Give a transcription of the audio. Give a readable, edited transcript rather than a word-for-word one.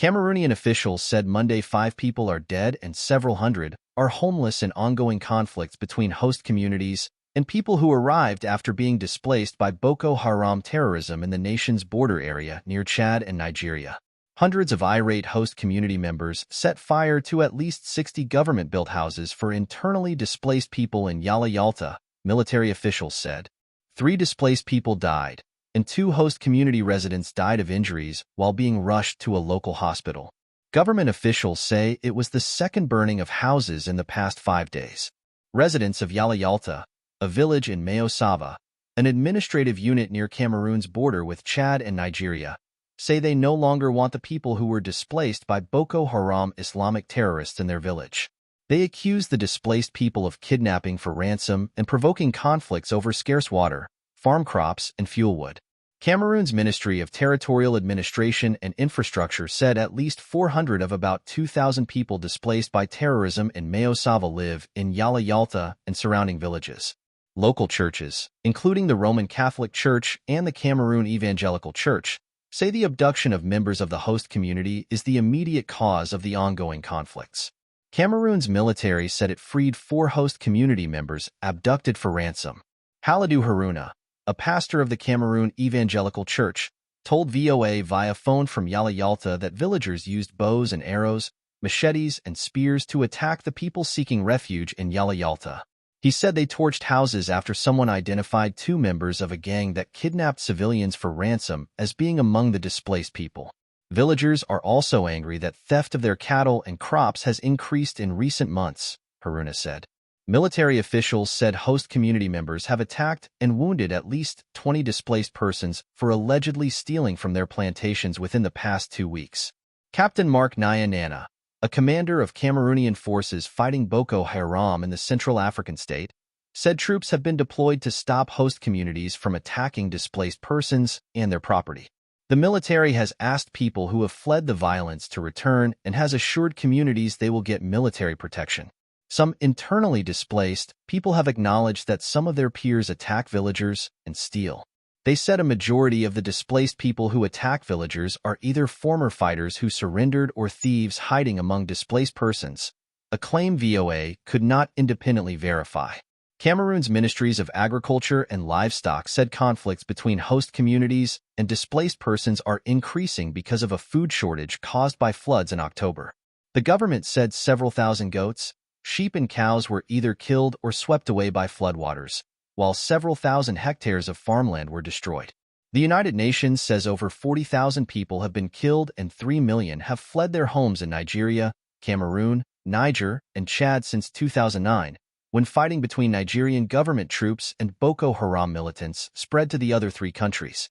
Cameroonian officials said Monday 5 people are dead and several hundred are homeless in ongoing conflicts between host communities and people who arrived after being displaced by Boko Haram terrorism in the nation's border area near Chad and Nigeria. Hundreds of irate host community members set fire to at least 60 government-built houses for internally displaced people in Yala, military officials said. 3 displaced people died, and 2 host community residents died of injuries while being rushed to a local hospital. Government officials say it was the second burning of houses in the past 5 days. Residents of Yala, a village in Mayo Sava, an administrative unit near Cameroon's border with Chad and Nigeria, say they no longer want the people who were displaced by Boko Haram Islamic terrorists in their village. They accuse the displaced people of kidnapping for ransom and provoking conflicts over scarce water, farm crops, and fuel wood. Cameroon's Ministry of Territorial Administration and Infrastructure said at least 400 of about 2,000 people displaced by terrorism in Mayo Sava live in Yala and surrounding villages. Local churches, including the Roman Catholic Church and the Cameroon Evangelical Church, say the abduction of members of the host community is the immediate cause of the ongoing conflicts. Cameroon's military said it freed 4 host community members abducted for ransom. Halidou Haruna, a pastor of the Cameroon Evangelical Church, told VOA via phone from Yala that villagers used bows and arrows, machetes, and spears to attack the people seeking refuge in Yala. He said they torched houses after someone identified 2 members of a gang that kidnapped civilians for ransom as being among the displaced people. Villagers are also angry that theft of their cattle and crops has increased in recent months, Haruna said. Military officials said host community members have attacked and wounded at least 20 displaced persons for allegedly stealing from their plantations within the past 2 weeks. Captain Mark Nyanana, a commander of Cameroonian forces fighting Boko Haram in the Central African state, said troops have been deployed to stop host communities from attacking displaced persons and their property. The military has asked people who have fled the violence to return and has assured communities they will get military protection. Some internally displaced people have acknowledged that some of their peers attack villagers and steal. They said a majority of the displaced people who attack villagers are either former fighters who surrendered or thieves hiding among displaced persons, a claim VOA could not independently verify. Cameroon's ministries of agriculture and livestock said conflicts between host communities and displaced persons are increasing because of a food shortage caused by floods in October. The government said several thousand goats, sheep, and cows were either killed or swept away by floodwaters, while several thousand hectares of farmland were destroyed. The United Nations says over 40,000 people have been killed and 3 million have fled their homes in Nigeria, Cameroon, Niger, and Chad since 2009, when fighting between Nigerian government troops and Boko Haram militants spread to the other 3 countries.